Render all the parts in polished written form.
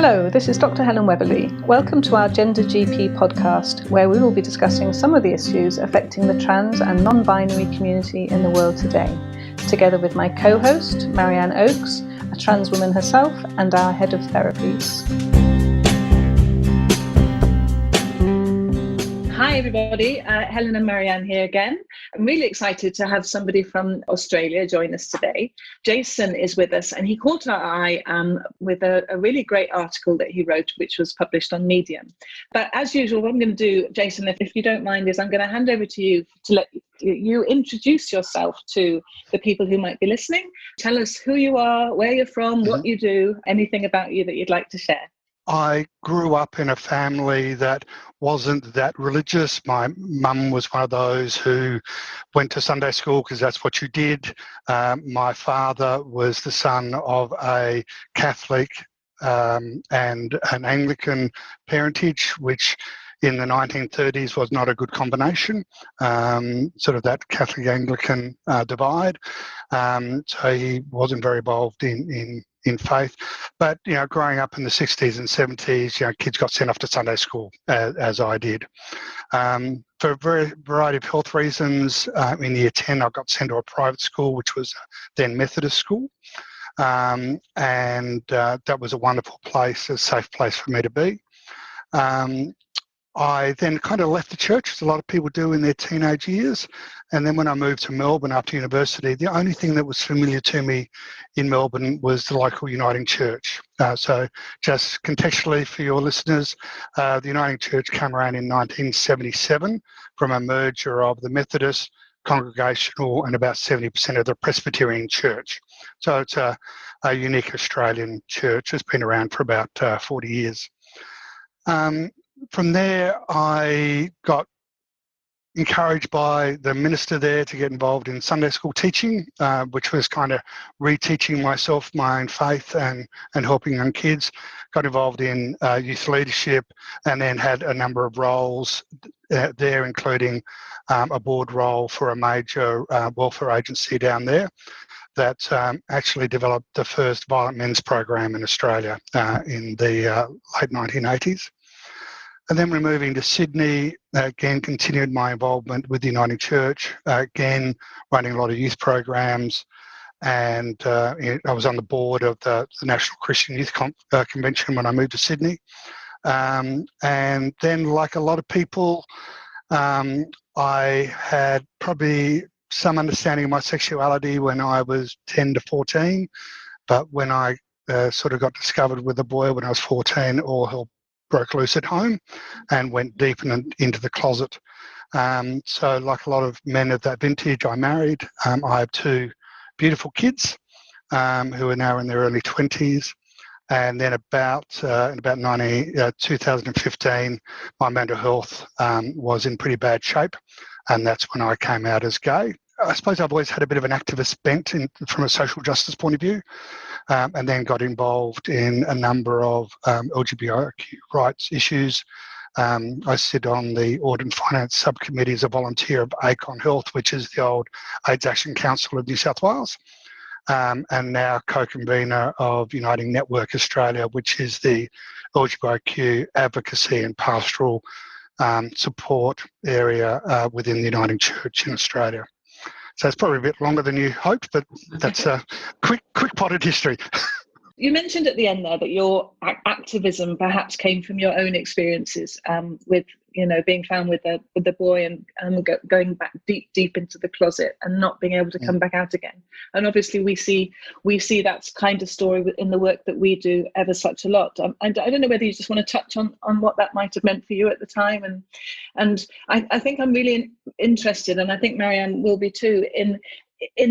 Hello, this is Dr Helen and Welcome to our GenderGP podcast, where we will be discussing some of the issues affecting the trans and non-binary community in the world today, together with my co-host, Marianne Oakes, a trans woman herself, and our head of therapies. Hi everybody, Helen and Marianne here again. I'm really excited to have somebody from Australia join us today. Jason is with us and he caught our eye with a really great article that he wrote, which was published on Medium. But as usual, what I'm going to do, Jason, if you don't mind, is I'm going to hand over to you to let you introduce yourself to the people who might be listening. Tell us who you are, where you're from, what you do, anything about you that you'd like to share. I grew up in a family that wasn't that religious. My mum was one of those who went to Sunday school because that's what you did. My father was the son of a Catholic and an Anglican parentage, which in the 1930s was not a good combination, sort of that Catholic-Anglican divide. So he wasn't very involved in faith. But, you know, growing up in the 60s and 70s, you know, kids got sent off to Sunday school, as I did. For a variety of health reasons, in year 10, I got sent to a private school, which was then Methodist school. And that was a wonderful place, a safe place for me to be. I then kind of left the church, as a lot of people do in their teenage years. And then when I moved to Melbourne after university, the only thing that was familiar to me in Melbourne was the local Uniting Church. So just contextually for your listeners, the Uniting Church came around in 1977 from a merger of the Methodist, Congregational and about 70% of the Presbyterian Church. So it's a unique Australian church. It's been around for about 40 years. From there, I got encouraged by the minister there to get involved in Sunday school teaching, which was kind of reteaching myself my own faith and helping young kids. Got involved in youth leadership and then had a number of roles there, including a board role for a major welfare agency down there that actually developed the first violent men's program in Australia in the late 1980s. And then we're moving to Sydney, again, continued my involvement with the Uniting Church, again, running a lot of youth programs. And I was on the board of the National Christian Youth Convention when I moved to Sydney. And then, like a lot of people, I had probably some understanding of my sexuality when I was 10 to 14. But when I sort of got discovered with a boy when I was 14, all hell broke loose at home and went deep into the closet. So like a lot of men of that vintage, I married. I have two beautiful kids who are now in their early 20s. And then about 2015, my mental health was in pretty bad shape. And that's when I came out as gay. I suppose I've always had a bit of an activist bent from a social justice point of view, and then got involved in a number of LGBTQ rights issues. I sit on the Audit and Finance Subcommittee as a volunteer of ACON Health, which is the old AIDS Action Council of New South Wales, and now co-convener of Uniting Network Australia, which is the LGBTQ advocacy and pastoral support area within the Uniting Church in Australia. So it's probably a bit longer than you hoped, but that's a quick potted history. You mentioned at the end there that your activism perhaps came from your own experiences with, you know, being found with the boy and going back deep into the closet and not being able to come back out again. And obviously we see that kind of story in the work that we do ever such a lot. And I don't know whether you just want to touch on what that might have meant for you at the time. And I think I'm really interested, and I think Marianne will be too, in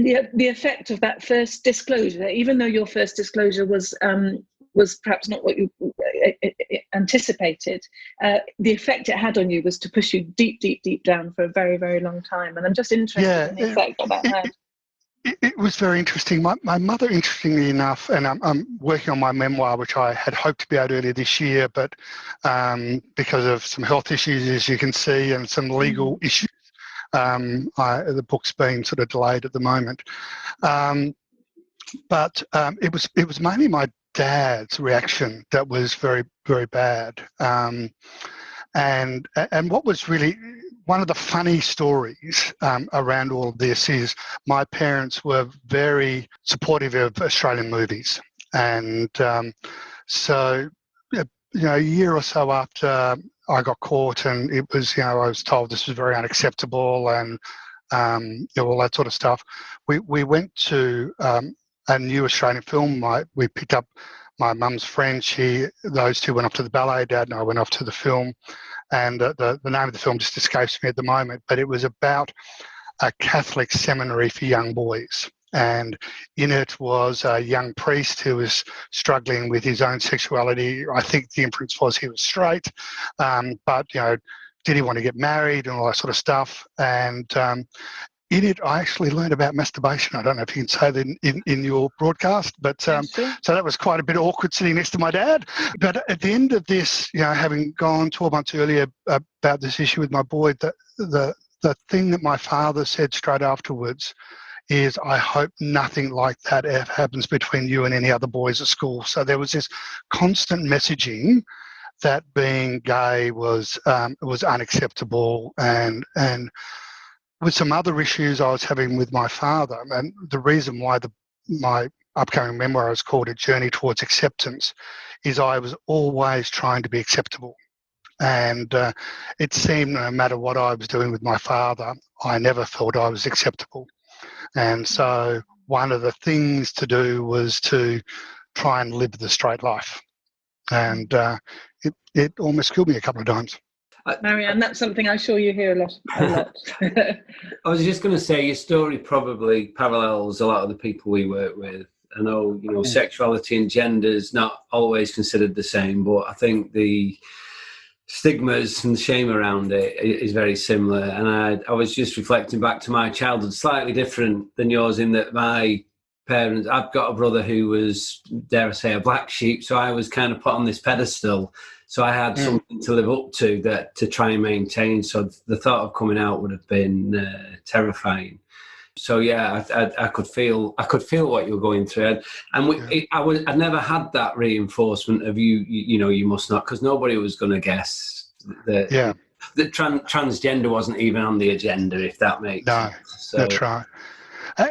the effect of that first disclosure. Even though your first disclosure was perhaps not what you anticipated, the effect it had on you was to push you deep down for a very, very long time. And I'm just interested in the effect that had. It was very interesting. My mother, interestingly enough, and I'm working on my memoir, which I had hoped to be out earlier this year, but because of some health issues, as you can see, and some legal issues, the book's been sort of delayed at the moment. But it was mainly my dad's reaction that was very, very bad. And what was really one of the funny stories around all of this is my parents were very supportive of Australian movies. And so, a year or so after I got caught, and it was, I was told this was very unacceptable and all that sort of stuff. We went to a new Australian film. We picked up my mum's friend. Those two went off to the ballet. Dad and I went off to the film. And the name of the film just escapes me at the moment, but it was about a Catholic seminary for young boys. And in it was a young priest who was struggling with his own sexuality. I think the inference was he was straight, but, did he want to get married and all that sort of stuff? And in it, I actually learned about masturbation. I don't know if you can say that in your broadcast, but Sure. So that was quite a bit awkward sitting next to my dad. But at the end of this, having gone 12 months earlier about this issue with my boy, the thing that my father said straight afterwards is, I hope nothing like that ever happens between you and any other boys at school. So there was this constant messaging that being gay was unacceptable, and with some other issues I was having with my father. And the reason why my upcoming memoir is called A Journey Towards Acceptance is I was always trying to be acceptable. And it seemed no matter what I was doing with my father, I never felt I was acceptable. And so one of the things to do was to try and live the straight life. And it almost killed me a couple of times. Marianne, that's something I'm sure you hear a lot. I was just going to say, your story probably parallels a lot of the people we work with. I know, sexuality and gender is not always considered the same, but I think the stigmas and shame around it is very similar. And I was just reflecting back to my childhood, slightly different than yours in that my parents, I've got a brother who was, dare I say, a black sheep, so I was kind of put on this pedestal. So I had something to live up to try and maintain. So the thought of coming out would have been terrifying. So yeah, I could feel what you were going through, and I never had that reinforcement of you must not, because nobody was going to guess that transgender wasn't even on the agenda, if that makes sense. So, that's right.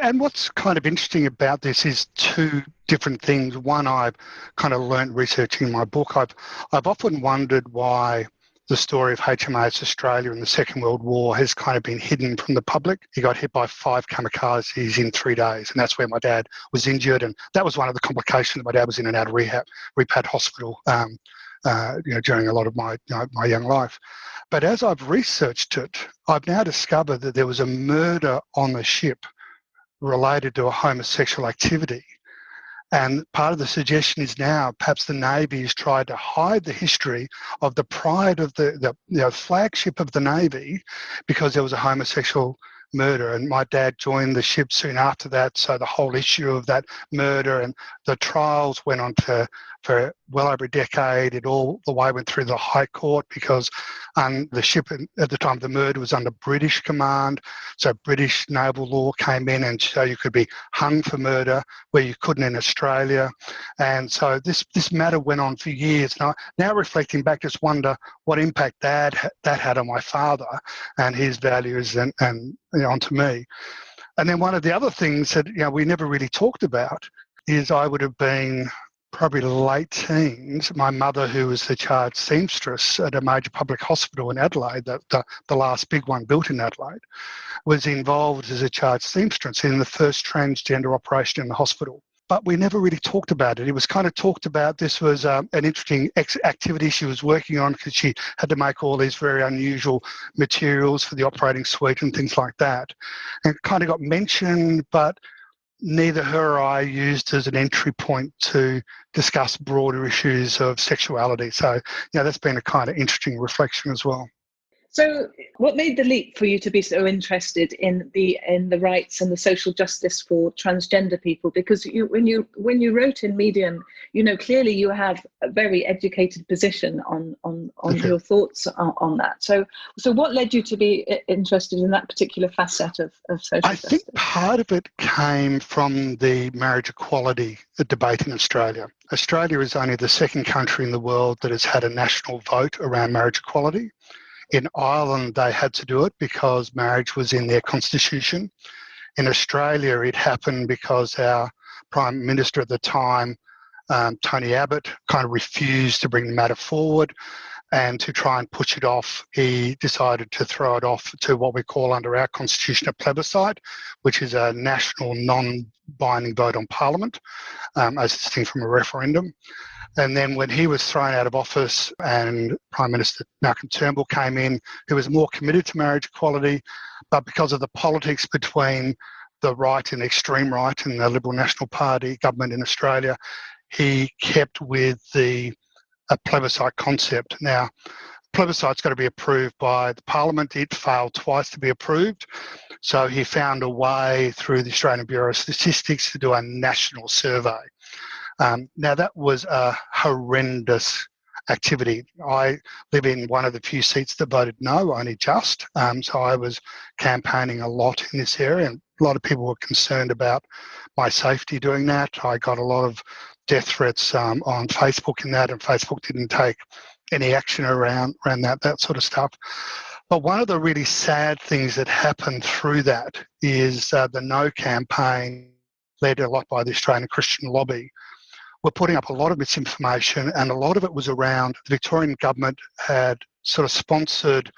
And what's kind of interesting about this is two different things. One, I've kind of learned researching my book. I've often wondered why the story of HMAS Australia in the Second World War has kind of been hidden from the public. He got hit by 5 kamikazes in 3 days, and that's where my dad was injured. And that was one of the complications. My dad was in and out of rehab hospital during a lot of my young life. But as I've researched it, I've now discovered that there was a murder on the ship related to a homosexual activity. And part of the suggestion is now perhaps the Navy has tried to hide the history of the pride of the flagship of the Navy because there was a homosexual murder. And my dad joined the ship soon after that, so the whole issue of that murder and the trials went on for well over a decade. It all the way went through the High Court because the ship at the time of the murder was under British command, so British naval law came in, and so you could be hung for murder where you couldn't in Australia. And so this matter went on for years. Now reflecting back, just wonder what impact that had on my father and his values and onto me. And then one of the other things that we never really talked about is I would have been probably late teens. My mother, who was the charge seamstress at a major public hospital in Adelaide, the last big one built in Adelaide, was involved as a charge seamstress in the first transgender operation in the hospital. But we never really talked about it. It was kind of talked about. This was an interesting activity she was working on because she had to make all these very unusual materials for the operating suite and things like that. And it kind of got mentioned, but neither her or I used as an entry point to discuss broader issues of sexuality. So, that's been a kind of interesting reflection as well. So, what made the leap for you to be so interested in the rights and the social justice for transgender people? Because when you wrote in Medium, clearly you have a very educated position on Okay. your thoughts on that. So what led you to be interested in that particular facet of social justice? I think part of it came from the marriage equality debate in Australia. Australia is only the second country in the world that has had a national vote around marriage equality. In Ireland, they had to do it because marriage was in their constitution. In Australia, it happened because our Prime Minister at the time, Tony Abbott, kind of refused to bring the matter forward, and to try and push it off, he decided to throw it off to what we call under our constitution a plebiscite, which is a national non-binding vote on Parliament, as distinct from a referendum. And then when he was thrown out of office and Prime Minister Malcolm Turnbull came in, who was more committed to marriage equality, but because of the politics between the right and the extreme right and the Liberal National Party government in Australia, he kept with a plebiscite concept. Now, plebiscite's got to be approved by the Parliament. It failed twice to be approved. So he found a way through the Australian Bureau of Statistics to do a national survey. Now, that was a horrendous activity. I live in one of the few seats that voted no, only just. So I was campaigning a lot in this area, and a lot of people were concerned about my safety doing that. I got a lot of death threats on Facebook in that, and Facebook didn't take any action around that sort of stuff. But one of the really sad things that happened through that is the No campaign, led a lot by the Australian Christian lobby, were putting up a lot of misinformation, and a lot of it was around the Victorian government had sort of sponsored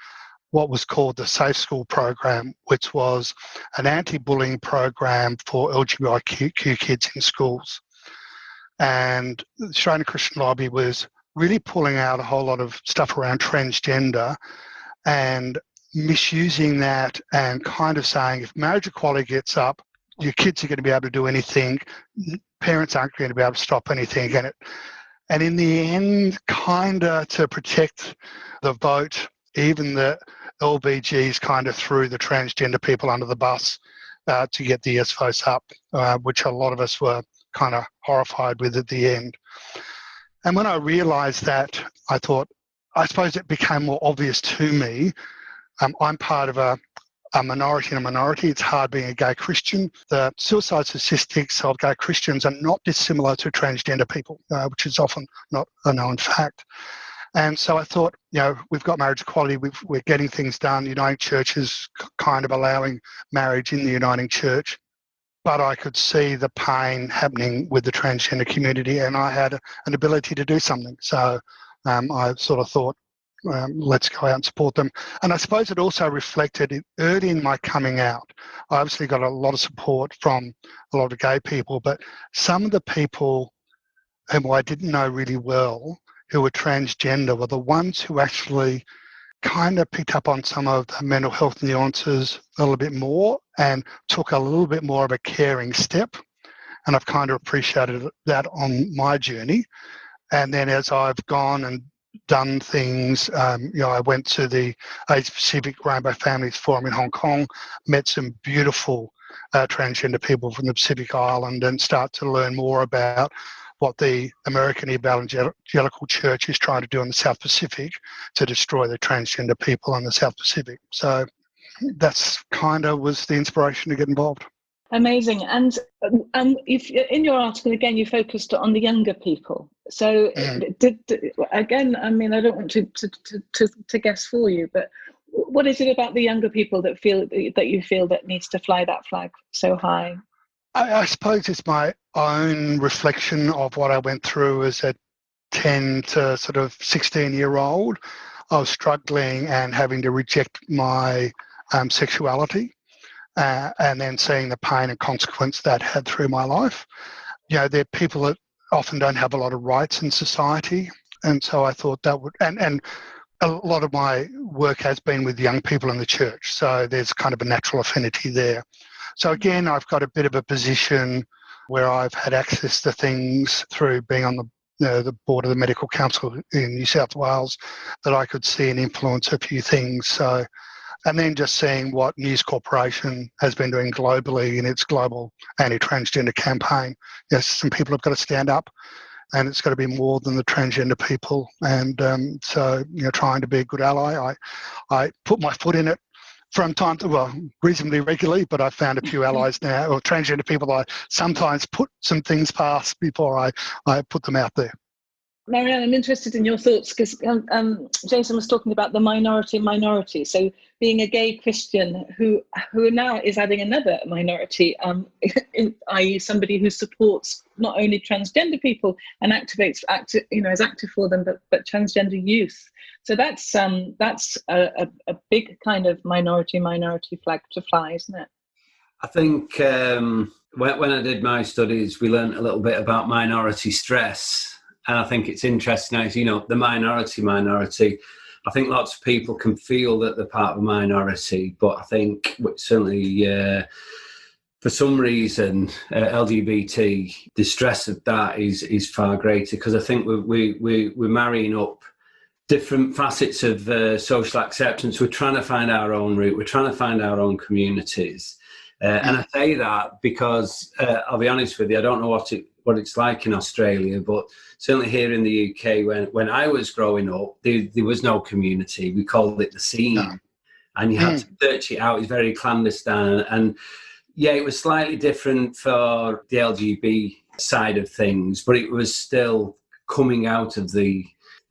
what was called the Safe School program, which was an anti-bullying program for LGBTQ kids in schools. And the Australian Christian lobby was really pulling out a whole lot of stuff around transgender and misusing that, and kind of saying if marriage equality gets up, your kids are going to be able to do anything, parents aren't going to be able to stop anything. And in the end, kind of to protect the vote, even the LBGs kind of threw the transgender people under the bus to get the yes votes up, which a lot of us were kind of horrified with at the end. And when I realised that, I thought, I suppose it became more obvious to me. I'm part of a minority in a minority. It's hard being a gay Christian. The suicide statistics of gay Christians are not dissimilar to transgender people, which is often not a known fact. And so I thought, we've got marriage equality, we're getting things done. The Uniting Church is kind of allowing marriage in the Uniting Church. But I could see the pain happening with the transgender community, and I had an ability to do something. So I sort of thought, let's go out and support them. And I suppose it also reflected early in my coming out. I obviously got a lot of support from a lot of gay people, but some of the people whom I didn't know really well who were transgender were the ones who actually kind of picked up on some of the mental health nuances a little bit more and took a little bit more of a caring step. And I've kind of appreciated that on my journey. And then as I've gone and done things, I went to the Asia Pacific Rainbow Families Forum in Hong Kong, met some beautiful transgender people from the Pacific Island, and start to learn more about what the American Evangelical Church is trying to do in the South Pacific to destroy the transgender people in the South Pacific. So that's kind of was the inspiration to get involved. Amazing. And if in your article, again, you focused on the younger people. So again, I mean, I don't want to guess for you, but what is it about the younger people that you feel that needs to fly that flag so high? I suppose it's my own reflection of what I went through as a 10 to sort of 16-year-old. I was struggling and having to reject my sexuality. And then seeing the pain and consequence that had through my life. There are people that often don't have a lot of rights in society. And so I thought that would, and a lot of my work has been with young people in the church. So there's kind of a natural affinity there. So again, I've got a bit of a position where I've had access to things through being on the the board of the Medical Council in New South Wales, that I could see and influence a few things. So, and then just seeing what News Corporation has been doing globally in its global anti-transgender campaign. Yes, some people have got to stand up, and it's got to be more than the transgender people. And so, trying to be a good ally, I put my foot in it from time to, well, reasonably regularly, but I've found a few allies now, or transgender people I sometimes put some things past before I put them out there. Marianne, I'm interested in your thoughts, because Jason was talking about the minority. So being a gay Christian who now is adding another minority, i.e. somebody who supports not only transgender people and is active for them, but transgender youth. So that's a big kind of minority flag to fly, isn't it? I think when I did my studies, we learned a little bit about minority stress. And I think it's interesting, as the minority. I think lots of people can feel that they're part of a minority, but I think certainly for some reason, LGBT, the stress of that is far greater, because I think we're marrying up different facets of social acceptance. We're trying to find our own route. We're trying to find our own communities. And I say that because I'll be honest with you, I don't know what it's like in Australia, but certainly here in the UK, when I was growing up, there was no community. We called it the scene, and you had to search it out. It's very clandestine, and yeah, it was slightly different for the LGBT side of things, but it was still coming out of the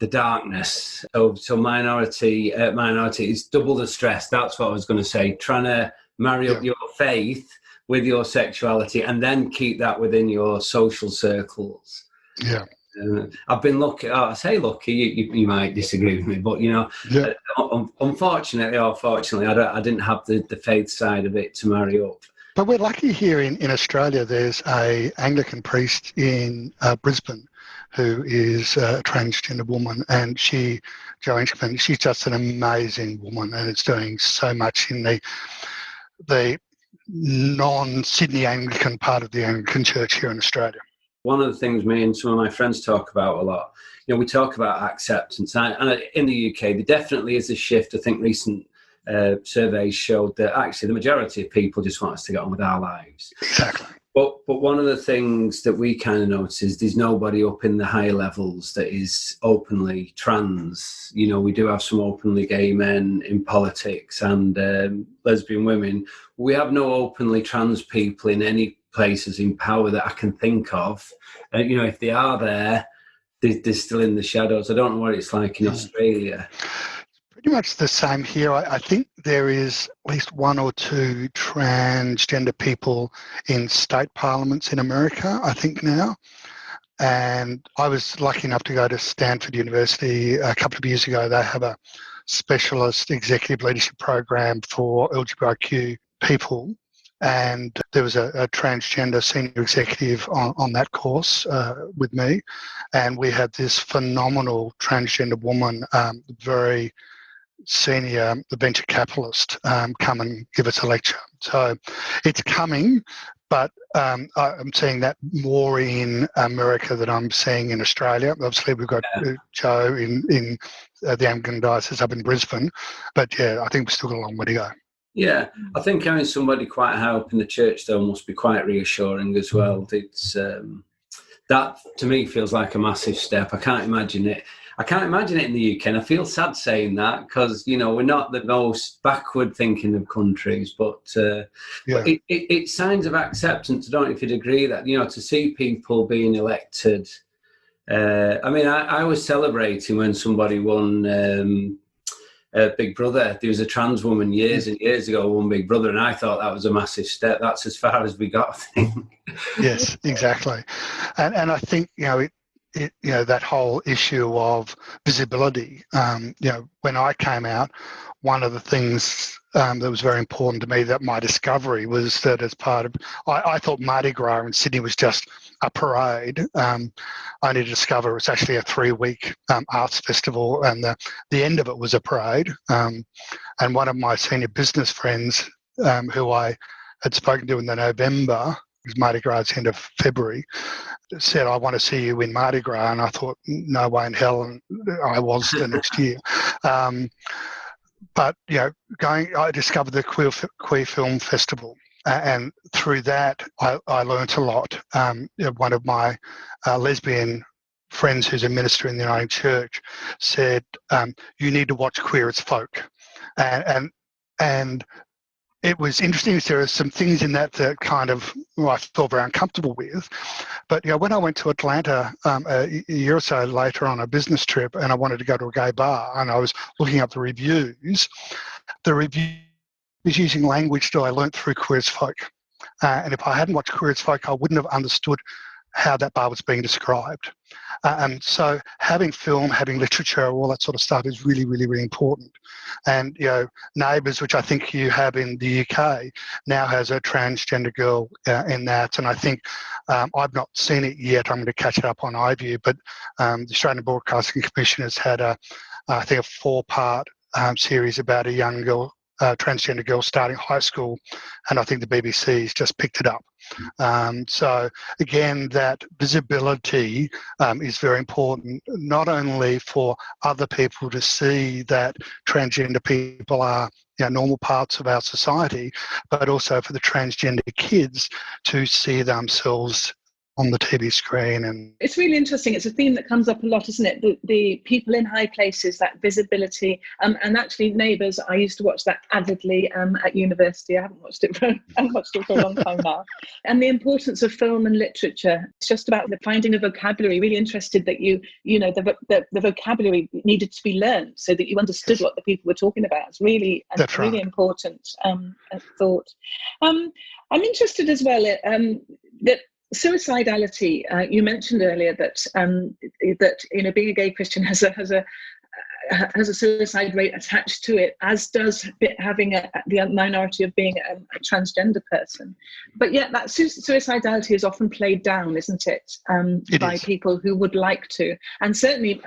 darkness. So minority is double the stress. That's what I was going to say. Trying to marry up your faith with your sexuality, and then keep that within your social circles. Yeah. I've been lucky. I say lucky, you might disagree with me, but unfortunately or fortunately, I didn't have the faith side of it to marry up. But we're lucky here in Australia. There's a Anglican priest in Brisbane who is a transgender woman, and she's just an amazing woman, and it's doing so much in the non-Sydney Anglican part of the Anglican Church here in Australia. One of the things me and some of my friends talk about a lot, we talk about acceptance, and in the UK there definitely is a shift. I think recent surveys showed that actually the majority of people just want us to get on with our lives. Exactly. But one of the things that we kind of notice is there's nobody up in the higher levels that is openly trans. We do have some openly gay men in politics and lesbian women. We have no openly trans people in any places in power that I can think of. If they are there, they're still in the shadows. I don't know what it's like in Australia. Pretty much the same here. I think there is at least one or two transgender people in state parliaments in America, I think now. And I was lucky enough to go to Stanford University a couple of years ago. They have a specialist executive leadership program for LGBTQ people. And there was a transgender senior executive on that course with me. And we had this phenomenal transgender woman, very senior venture capitalist, come and give us a lecture. So it's coming, but I'm seeing that more in America than I'm seeing in Australia. Obviously, we've got Joe in the Anglican Diocese up in Brisbane, but I think we've still got a long way to go. Yeah, I think having somebody quite high up in the church though must be quite reassuring as well. It's that to me feels like a massive step. I can't imagine it in the UK, and I feel sad saying that because we're not the most backward thinking of countries, but it's signs of acceptance. I don't know if you'd agree that to see people being elected. I was celebrating when somebody won Big Brother. There was a trans woman years and years ago who won Big Brother, and I thought that was a massive step. That's as far as we got, I think. Yes, exactly. And I think that whole issue of visibility. When I came out, one of the things that was very important to me, that my discovery was that as part of, I thought Mardi Gras in Sydney was just a parade. Only to discover it's actually a 3-week arts festival, and the end of it was a parade. And one of my senior business friends, who I had spoken to in the November was Mardi Gras end of February, said, I want to see you in Mardi Gras. And I thought, no way in hell. And I was the next year. But, I discovered the Queer Film Festival. And through that, I learnt a lot. One of my lesbian friends who's a minister in the Uniting Church said, you need to watch Queer as Folk. And it was interesting. There are some things in that kind of I felt very uncomfortable with. But when I went to Atlanta a year or so later on a business trip, and I wanted to go to a gay bar, and I was looking up the reviews using language that I learnt through Queer as Folk. And if I hadn't watched Queer as Folk, I wouldn't have understood how that bar was being described. And so having film, having literature, all that sort of stuff is really, really, really important. And, Neighbours, which I think you have in the UK, now has a transgender girl in that. And I think I've not seen it yet. I'm going to catch it up on iView. But the Australian Broadcasting Commission has had, I think, a 4-part series about a young girl, transgender girl starting high school, and I think the BBC's just picked it up. So again, that visibility is very important, not only for other people to see that transgender people are normal parts of our society, but also for the transgender kids to see themselves on the TV screen. And it's really interesting. It's a theme that comes up a lot, isn't it? The people in high places, that visibility, and actually Neighbours, I used to watch that avidly at university. I haven't watched it for a long time now. And the importance of film and literature. It's just about the finding of vocabulary. Really interested that the vocabulary needed to be learned so that you understood what the people were talking about. It's really really important thought. I'm interested as well that suicidality. You mentioned earlier that being a gay Christian has a suicide rate attached to it, as does having the minority of being a transgender person. But yet that suicidality is often played down, isn't it? By people who would like to, and certainly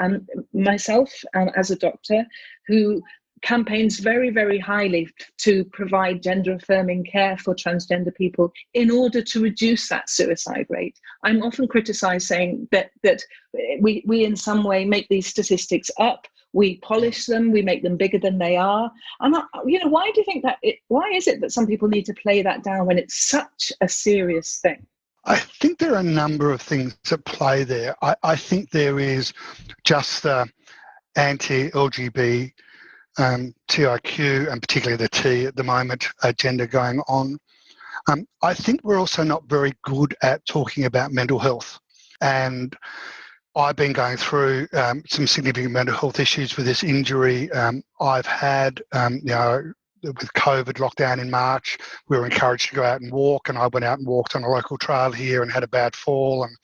myself as a doctor who campaigns very, very highly to provide gender-affirming care for transgender people in order to reduce that suicide rate. I'm often criticised saying that we in some way make these statistics up, we polish them, we make them bigger than they are. And why do you think that? Why is it that some people need to play that down when it's such a serious thing? I think there are a number of things at play there. I think there is just the anti-LGBT TIQ, and particularly the T at the moment, agenda going on. I think we're also not very good at talking about mental health. And I've been going through some significant mental health issues with this injury. I've had, with COVID lockdown in March, we were encouraged to go out and walk, and I went out and walked on a local trail here and had a bad fall, and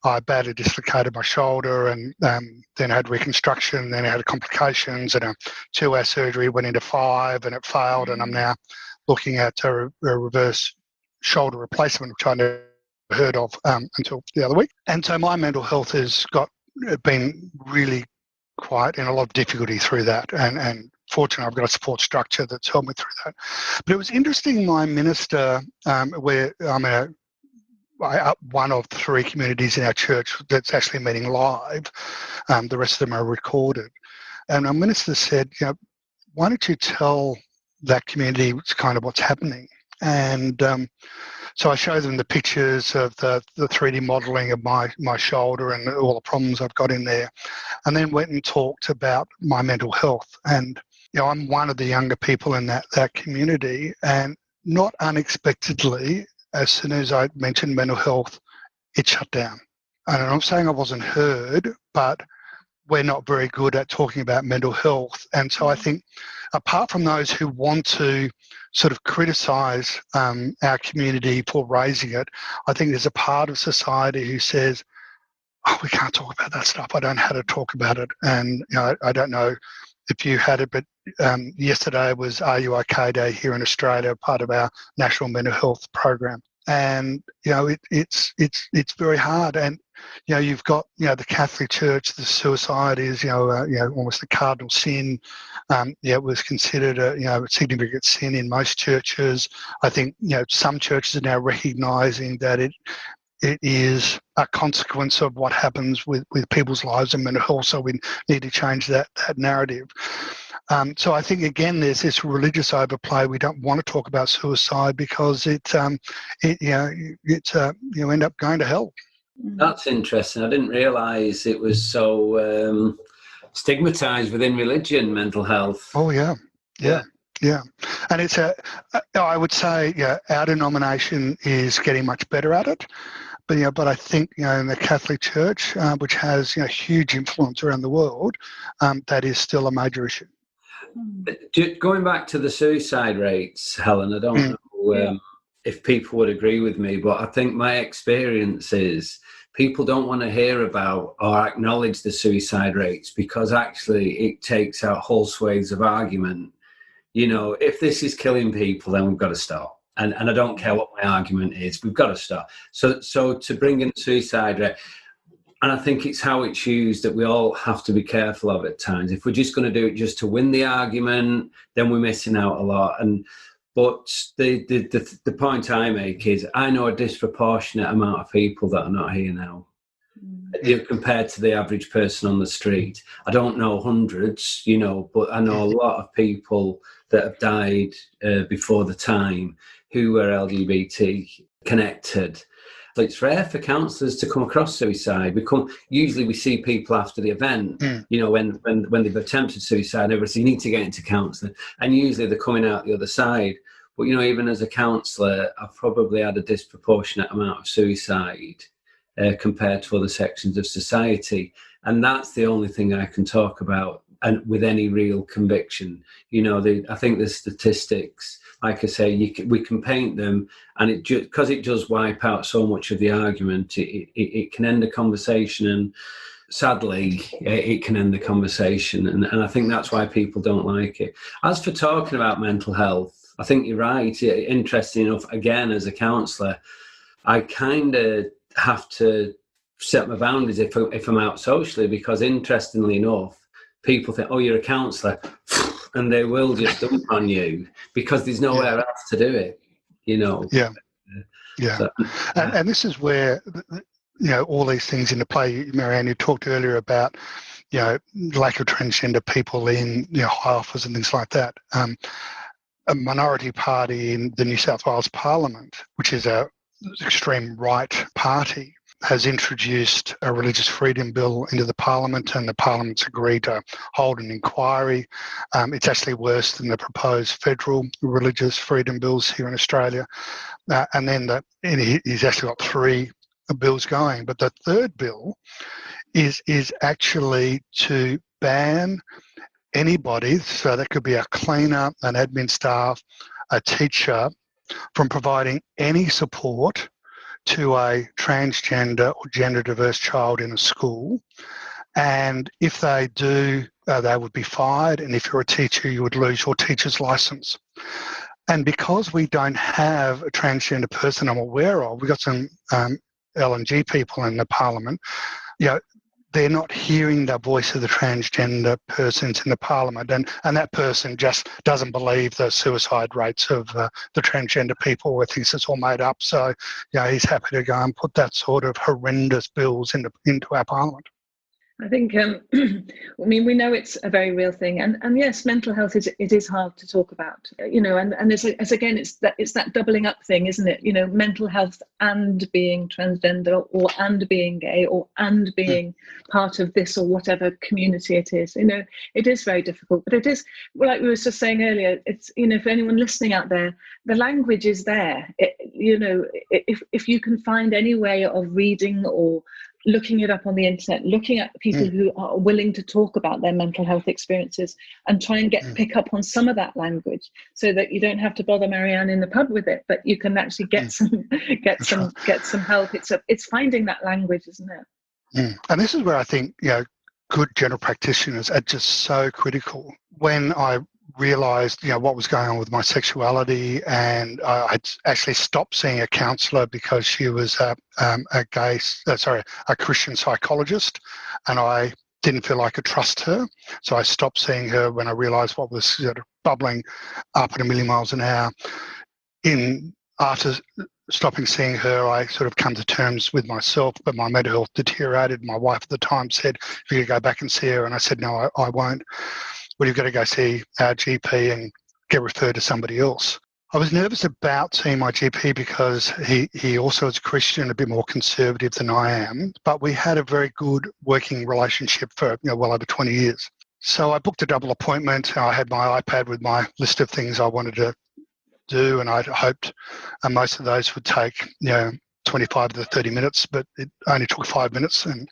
I badly dislocated my shoulder, and then had reconstruction, then I had complications, and a 2-hour surgery went into 5, and it failed, and I'm now looking at a reverse shoulder replacement, which I never heard of until the other week. And so my mental health has been really quite in a lot of difficulty through that, and fortunately I've got a support structure that's helped me through that. But it was interesting, my minister, where I'm in one of 3 communities in our church that's actually meeting live. The rest of them are recorded. And our minister said, why don't you tell that community kind of what's happening? And so I showed them the pictures of the 3D modelling of my shoulder and all the problems I've got in there, and then went and talked about my mental health. And I'm one of the younger people in that community, and not unexpectedly, as soon as I mentioned mental health, it shut down. And I'm saying I wasn't heard, but we're not very good at talking about mental health. And so I think, apart from those who want to sort of criticise our community for raising it, I think there's a part of society who says, oh, we can't talk about that stuff. I don't know how to talk about it. And I don't know if you had it, but yesterday was Are You OK Day here in Australia, part of our national mental health program. And it's very hard. And you've got, the Catholic Church, the suicide is, almost a cardinal sin. It was considered a significant sin in most churches. I think, some churches are now recognising that it is a consequence of what happens with people's lives, and also we need to change that narrative. So I think, again, there's this religious overplay. We don't want to talk about suicide because you end up going to hell. That's interesting. I didn't realise it was so stigmatised within religion, mental health. Oh, yeah. And it's I would say, our denomination is getting much better at it. But I think, in the Catholic Church, which has, huge influence around the world, that is still a major issue. Going back to the suicide rates, Helen, I don't know if people would agree with me, but I think my experience is people don't want to hear about or acknowledge the suicide rates because actually it takes out whole swathes of argument. If this is killing people, then we've got to stop. And I don't care what my argument is, we've got to stop. So to bring in suicide rate, and I think it's how it's used that we all have to be careful of at times. If we're just going to do it just to win the argument, then we're missing out a lot. But the point I make is I know a disproportionate amount of people that are not here now. Compared to the average person on the street. I don't know hundreds, but I know a lot of people that have died before the time who were LGBT connected. So it's rare for counsellors to come across suicide. Usually we see people after the event, when they've attempted suicide, and everything, you need to get into counselling. And usually they're coming out the other side. But, even as a counsellor, I've probably had a disproportionate amount of suicide compared to other sections of society. And that's the only thing I can talk about and with any real conviction. I think the statistics, like I say, we can paint them, and because it does wipe out so much of the argument, it can end a conversation, and sadly, it can end the conversation. And I think that's why people don't like it. As for talking about mental health, I think you're right. Interesting enough, again, as a counsellor, I kind of have to set my boundaries if I'm out socially, because interestingly enough, people think, oh, you're a counsellor, and they will just dump on you because there's nowhere else to do it, So, and this is where, all these things into play. Marianne, you talked earlier about, lack of transgender people in, high office and things like that. A minority party in the New South Wales Parliament, which is a extreme right party, has introduced a religious freedom bill into the Parliament, and the Parliament's agreed to hold an inquiry. It's actually worse than the proposed federal religious freedom bills here in Australia. And then he's actually got 3 bills going, but the third bill is actually to ban anybody, so that could be a cleaner, an admin staff, a teacher, from providing any support to a transgender or gender diverse child in a school. And if they do, they would be fired. And if you're a teacher, you would lose your teacher's licence. And because we don't have a transgender person I'm aware of, we've got some LNG people in the Parliament, they're not hearing the voice of the transgender persons in the Parliament, and that person just doesn't believe the suicide rates of the transgender people, or thinks it's all made up. So, he's happy to go and put that sort of horrendous bills into our Parliament. I think, we know it's a very real thing, and yes, mental health is hard to talk about, and it's that doubling up thing, isn't it? Mental health and being transgender, or and being gay, or and being part of this or whatever community it is. It is very difficult, but it is, like we were just saying earlier, it's, for anyone listening out there, the language is there. If you can find any way of reading or looking it up on the internet, looking at people who are willing to talk about their mental health experiences, and try and pick up on some of that language, so that you don't have to bother Marianne in the pub with it, but you can actually get some help. It's finding that language, isn't it? And this is where I think good general practitioners are just so critical. When I realised, what was going on with my sexuality, and I'd actually stopped seeing a counsellor because she was a Christian psychologist, and I didn't feel I could trust her. So I stopped seeing her when I realised what was sort of bubbling up at a million miles an hour. After stopping seeing her, I sort of come to terms with myself, but my mental health deteriorated. My wife at the time said, "If you could go back and see her," and I said, "No, I won't. Well, you've got to go see our GP and get referred to somebody else." I was nervous about seeing my GP because he also is a Christian, a bit more conservative than I am, but we had a very good working relationship for well over 20 years. So I booked a double appointment. I had my iPad with my list of things I wanted to do, and I'd hoped most of those would take 25 to 30 minutes, but it only took 5 minutes. And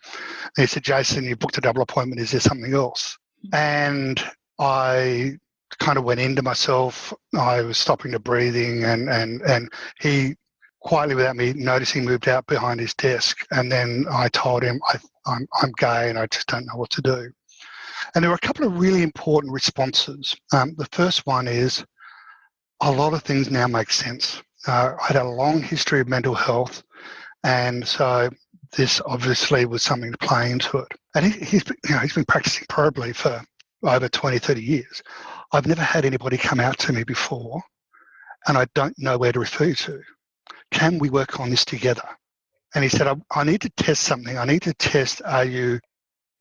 he said, "Jason, you booked a double appointment. Is there something else?" And I kind of went into myself. I was stopping the breathing, and he quietly, without me noticing, moved out behind his desk. And then I told him, I'm gay and I just don't know what to do. And there were a couple of really important responses. The first one is, a lot of things now make sense. I had a long history of mental health, and so this obviously was something to play into it. And he's been practicing probably for over 20, 30 years. I've never had anybody come out to me before, and I don't know where to refer you to. Can we work on this together? And he said, I need to test something. I need to test, are you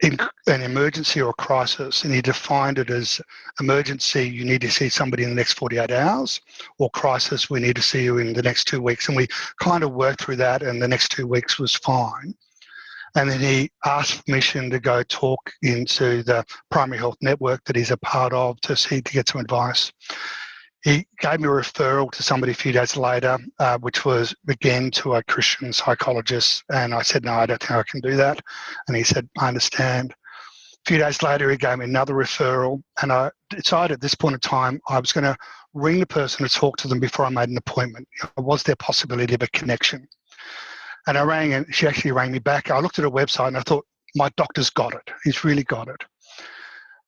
in an emergency or a crisis? And he defined it as emergency, you need to see somebody in the next 48 hours, or crisis, we need to see you in the next 2 weeks. And we kind of worked through that, and the next 2 weeks was fine. And then he asked permission to go talk into the primary health network that he's a part of to get some advice. He gave me a referral to somebody a few days later, which was, again, to a Christian psychologist. And I said, "No, I don't think I can do that." And he said, "I understand." A few days later, he gave me another referral. And I decided at this point in time, I was going to ring the person to talk to them before I made an appointment. Was there a possibility of a connection? And I rang, and she actually rang me back. I looked at her website and I thought, my doctor's got it. He's really got it.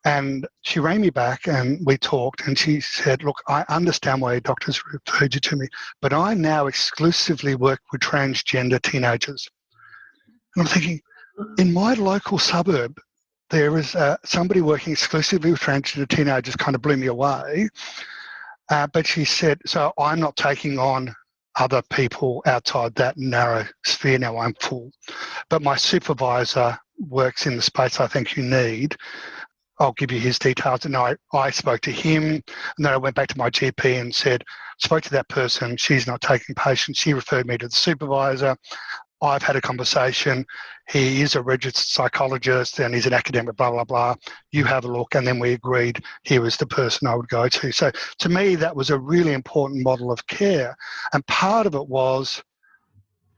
And she rang me back and we talked, and she said, "Look, I understand why your doctor's referred you to me, but I now exclusively work with transgender teenagers." And I'm thinking, in my local suburb, there is somebody working exclusively with transgender teenagers. Kind of blew me away. But she said, "So I'm not taking on other people outside that narrow sphere now, I'm full. But my supervisor works in the space I think you need. I'll give you his details." And I spoke to him, and then I went back to my GP and said, "Spoke to that person, she's not taking patients." She referred me to the supervisor. I've had a conversation. He is a registered psychologist and he's an academic, blah, blah, blah. You have a look. And then we agreed he was the person I would go to. So to me, that was a really important model of care. And part of it was,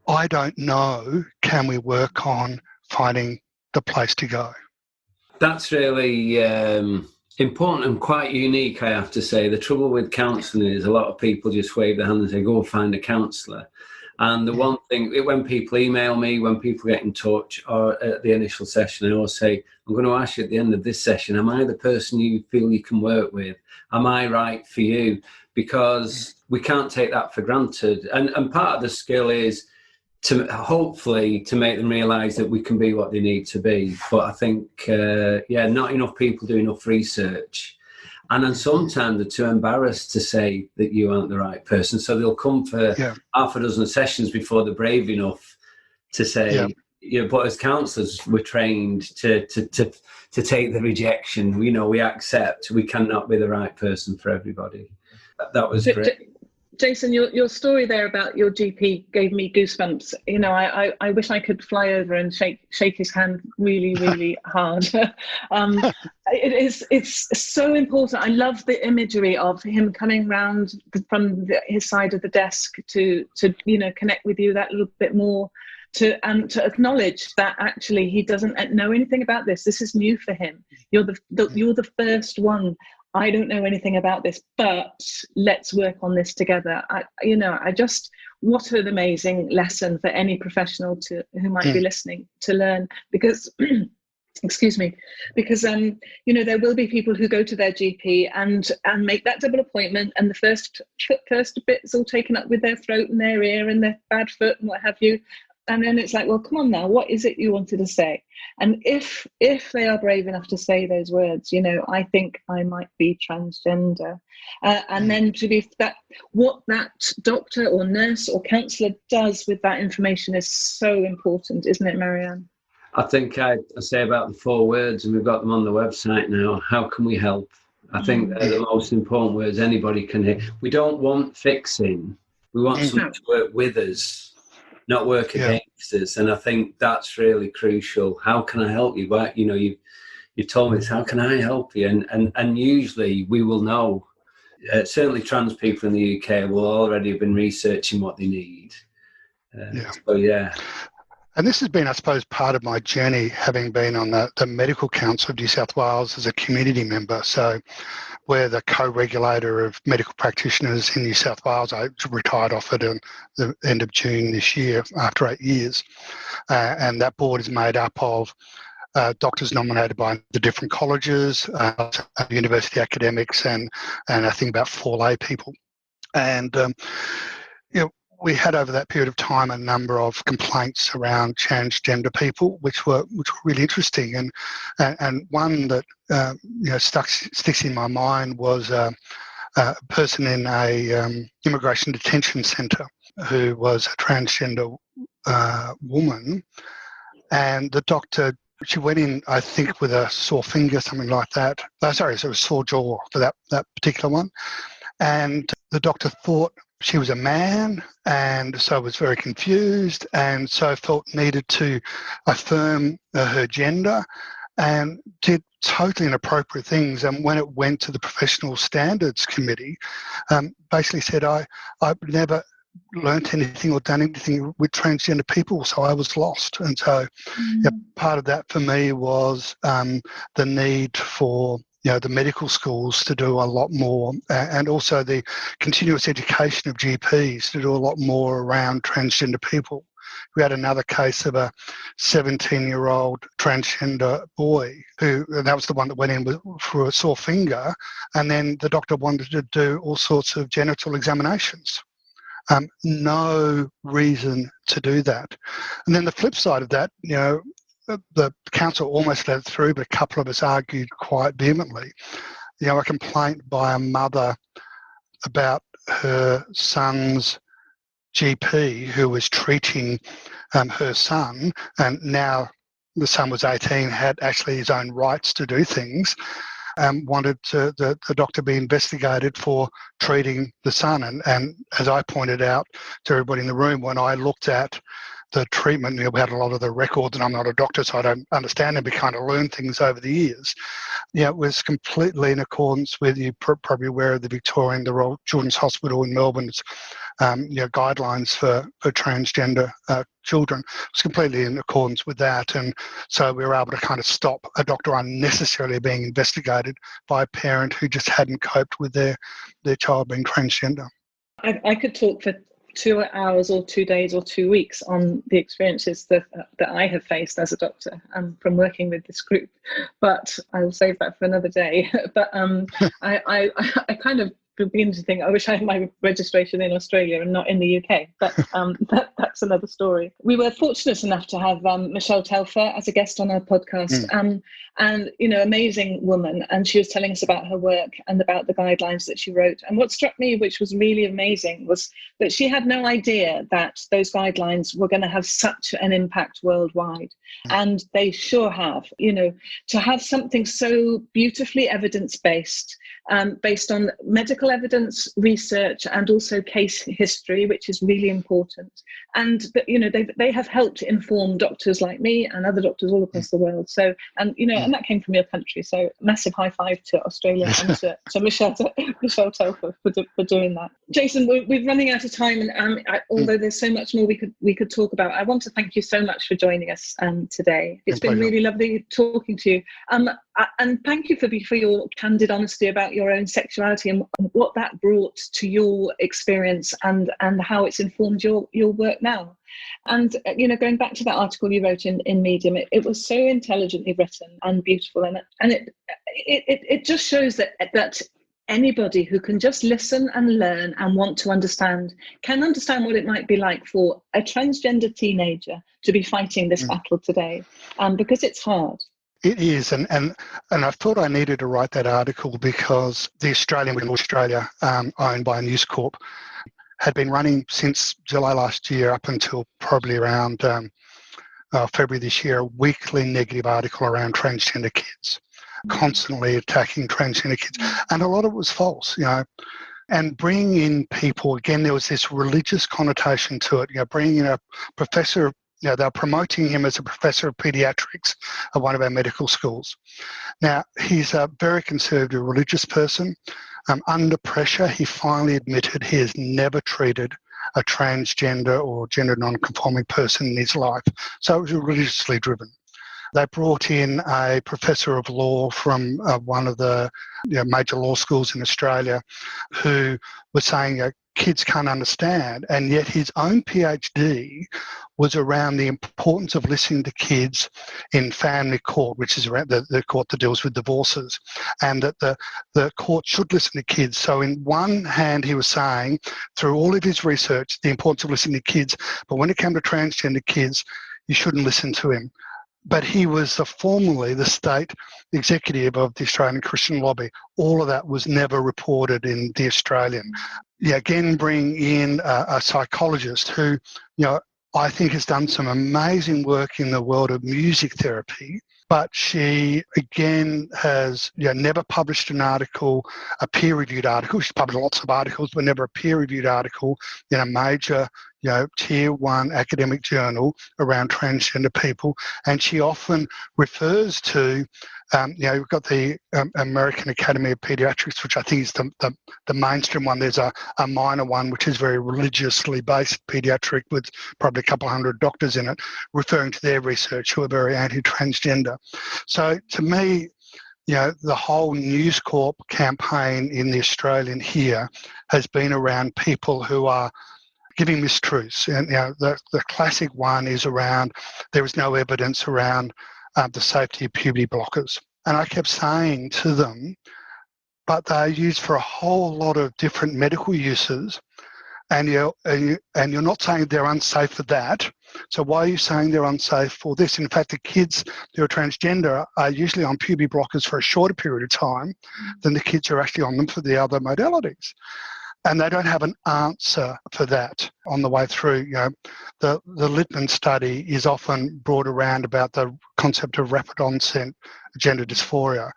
I don't know, can we work on finding the place to go? That's really important and quite unique, I have to say. The trouble with counselling is a lot of people just wave their hand and say, "Go and find a counsellor." And the one thing, when people email me, when people get in touch, or at the initial session, I always say, "I'm going to ask you at the end of this session, am I the person you feel you can work with? Am I right for you?" Because we can't take that for granted. And part of the skill is to hopefully to make them realise that we can be what they need to be. But I think, not enough people do enough research. And then sometimes they're too embarrassed to say that you aren't the right person. So they'll come for half a dozen sessions before they're brave enough to say, but as counsellors, we're trained to take the rejection. We accept we cannot be the right person for everybody. That was great. Jason, your story there about your GP gave me goosebumps. I wish I could fly over and shake his hand really, really hard. It's so important. I love the imagery of him coming round from his side of the desk to connect with you that little bit more, to acknowledge that actually he doesn't know anything about this. This is new for him. You're the first one. I don't know anything about this, but let's work on this together. What an amazing lesson for any professional who might be listening to learn, because excuse me, because there will be people who go to their GP and make that double appointment, and the first bit's all taken up with their throat and their ear and their bad foot and what have you. And then it's like, well, come on now, what is it you wanted to say? And if they are brave enough to say those words, I think I might be transgender. And then to be that, what that doctor or nurse or counsellor does with that information is so important, isn't it, Marianne? I think I say about the 4 words, and we've got them on the website now. How can we help? I think they're the most important words anybody can hear. We don't want fixing. We want someone to work with us, not work against us. And I think that's really crucial. How can I help you? But, you've told me this. How can I help you? And usually we will know. Certainly trans people in the UK will already have been researching what they need. So, yeah. And this has been, I suppose, part of my journey, having been on the Medical Council of New South Wales as a community member. So we're the co-regulator of medical practitioners in New South Wales. I retired off it at the end of June this year after 8 years. And that board is made up of doctors nominated by the different colleges, university academics, and I think about 4 lay people. And, we had over that period of time a number of complaints around transgender people, which were really interesting, and one that sticks in my mind was a person in a immigration detention centre who was a transgender woman, and the doctor. She went in, I think, with a sore finger, something like that. So it was sore jaw for that particular one, and the doctor thought she was a man, and so was very confused, and so felt needed to affirm her gender, and did totally inappropriate things. And when it went to the Professional Standards Committee, basically said, I've never learnt anything or done anything with transgender people, so I was lost. And so part of that for me was the need for the medical schools to do a lot more, and also the continuous education of GPs to do a lot more around transgender people. We had another case of a 17-year-old transgender boy and that was the one that went in for a sore finger, and then the doctor wanted to do all sorts of genital examinations. No reason to do that. And then the flip side of that, the council almost let it through, but a couple of us argued quite vehemently. A complaint by a mother about her son's GP who was treating her son, and now the son was 18, had actually his own rights to do things, wanted the doctor be investigated for treating the son. And as I pointed out to everybody in the room, when I looked at the treatment, we had a lot of the records, and I'm not a doctor, so I don't understand them, but kind of learned things over the years. It was completely in accordance with, you probably aware of the the Royal Children's Hospital in Melbourne's guidelines for transgender children. It was completely in accordance with that, and so we were able to kind of stop a doctor unnecessarily being investigated by a parent who just hadn't coped with their child being transgender. I could talk for 2 hours or 2 days or 2 weeks on the experiences that I have faced as a doctor from working with this group, but I will save that for another day. But I kind of begin to think I wish I had my registration in Australia and not in the UK, but that's another story. We were fortunate enough to have Michelle Telfer as a guest on our podcast, and amazing woman, and she was telling us about her work and about the guidelines that she wrote. And what struck me, which was really amazing, was that she had no idea that those guidelines were going to have such an impact worldwide, and they sure have. To have something so beautifully evidence-based, based on medical evidence, research, and also case history, which is really important. And they have helped inform doctors like me and other doctors all across the world. So, and that came from your country. So, massive high five to Australia and to Michelle Telfer for doing that. Jason, we're running out of time, and although there's so much more we could talk about, I want to thank you so much for joining us today. It's been really lovely talking to you. And thank you for your candid honesty about your own sexuality and what that brought to your experience and how it's informed your work now. And, going back to that article you wrote in Medium, it was so intelligently written and beautiful. And it just shows that anybody who can just listen and learn and want to understand can understand what it might be like for a transgender teenager to be fighting this battle today, because it's hard. It is, and I thought I needed to write that article because the Australian, in Australia, owned by News Corp, had been running since July last year up until probably around February this year, a weekly negative article around transgender kids, constantly attacking transgender kids, and a lot of it was false, and bringing in people, again, there was this religious connotation to it, bringing in a professor. They're promoting him as a professor of paediatrics at one of our medical schools. Now, he's a very conservative religious person. Under pressure, he finally admitted he has never treated a transgender or gender non-conforming person in his life. So it was religiously driven. They brought in a professor of law from one of the major law schools in Australia who was saying kids can't understand, and yet his own PhD was around the importance of listening to kids in family court, which is around the court that deals with divorces, and that the court should listen to kids. So in one hand, he was saying, through all of his research, the importance of listening to kids, but when it came to transgender kids, you shouldn't listen to him. But he was formerly the state executive of the Australian Christian Lobby. All of that was never reported in The Australian. Again, bring in a psychologist who, I think has done some amazing work in the world of music therapy, but she, again, has never published an article, a peer-reviewed article. She's published lots of articles, but never a peer-reviewed article in a major tier 1 academic journal around transgender people. And she often refers to, we've got the American Academy of Pediatrics, which I think is the mainstream one. There's a minor one, which is very religiously based pediatric with probably a couple hundred doctors in it, referring to their research who are very anti-transgender. So to me, the whole News Corp campaign in The Australian here has been around people who are giving mistruths. And the classic one is around there is no evidence around the safety of puberty blockers. And I kept saying to them, but they're used for a whole lot of different medical uses, and you're not saying they're unsafe for that. So why are you saying they're unsafe for this? In fact, the kids who are transgender are usually on puberty blockers for a shorter period of time than the kids who are actually on them for the other modalities. And they don't have an answer for that on the way through. The Littman study is often brought around about the concept of rapid onset gender dysphoria.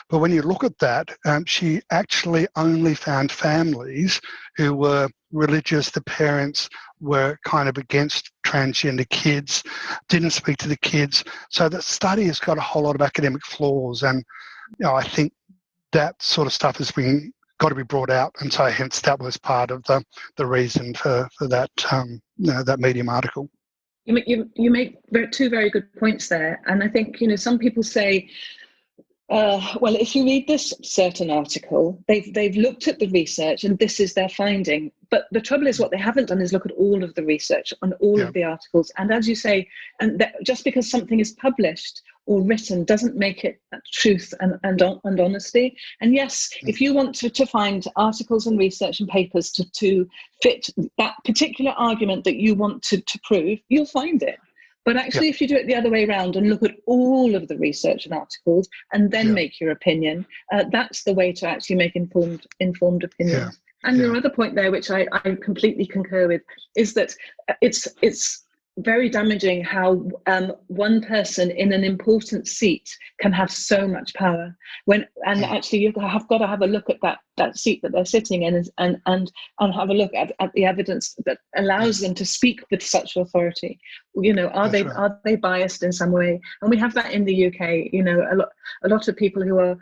But when you look at that, she actually only found families who were religious. The parents were kind of against transgender kids, didn't speak to the kids. So the study has got a whole lot of academic flaws. And I think that sort of stuff has been got to be brought out, and so hence that was part of the reason for that that Medium article. You make two very good points there, and I think some people say, well, if you read this certain article, they've looked at the research and this is their finding. But the trouble is, what they haven't done is look at all of the research on all of the articles. And as you say, just because something is published or written doesn't make it truth and honesty. And yes, if you want to find articles and research and papers to fit that particular argument that you want to prove, you'll find it. But actually, if you do it the other way around and look at all of the research and articles and then make your opinion, that's the way to actually make informed opinions. And your other point there, which I completely concur with, is that it's very damaging how one person in an important seat can have so much power actually you have got to have a look at that seat that they're sitting in and have a look at the evidence that allows them to speak with such authority. Are they biased in some way? And we have that in the UK. A lot of people who are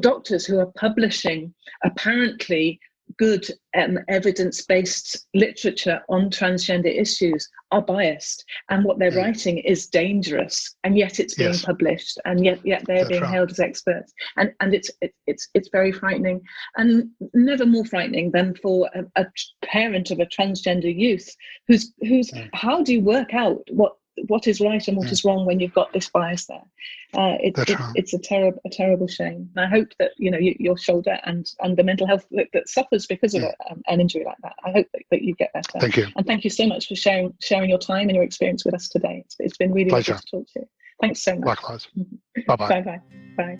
doctors who are publishing apparently good evidence-based literature on transgender issues are biased, and what they're writing is dangerous, and yet it's being published, and yet they're being hailed as experts, and it's very frightening, and never more frightening than for a parent of a transgender youth who's how do you work out what is right and what is wrong when you've got this bias there? It's a terrible shame. And I hope that your shoulder and the mental health that suffers because of an injury like that, I hope that you get better. Thank you. And thank you so much for sharing your time and your experience with us today. It's been really lovely to talk to you. Thanks so much. Likewise. Bye-bye. Bye.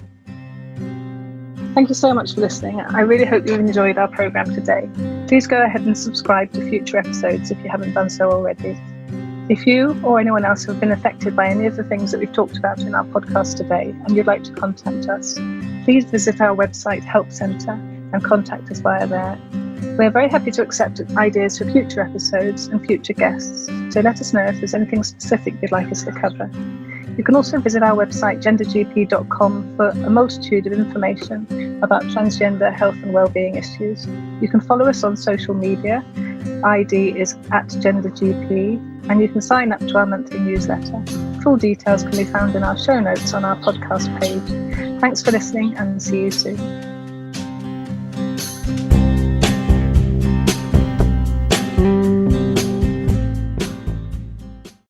Thank you so much for listening. I really hope you've enjoyed our programme today. Please go ahead and subscribe to future episodes if you haven't done so already. If you or anyone else have been affected by any of the things that we've talked about in our podcast today and you'd like to contact us, please visit our website Help Centre and contact us via there. We're very happy to accept ideas for future episodes and future guests, so let us know if there's anything specific you'd like us to cover. You can also visit our website gendergp.com for a multitude of information about transgender health and wellbeing issues. You can follow us on social media. ID is @GenderGP, and you can sign up to our monthly newsletter. Full details can be found in our show notes on our podcast page. Thanks for listening, and see you soon.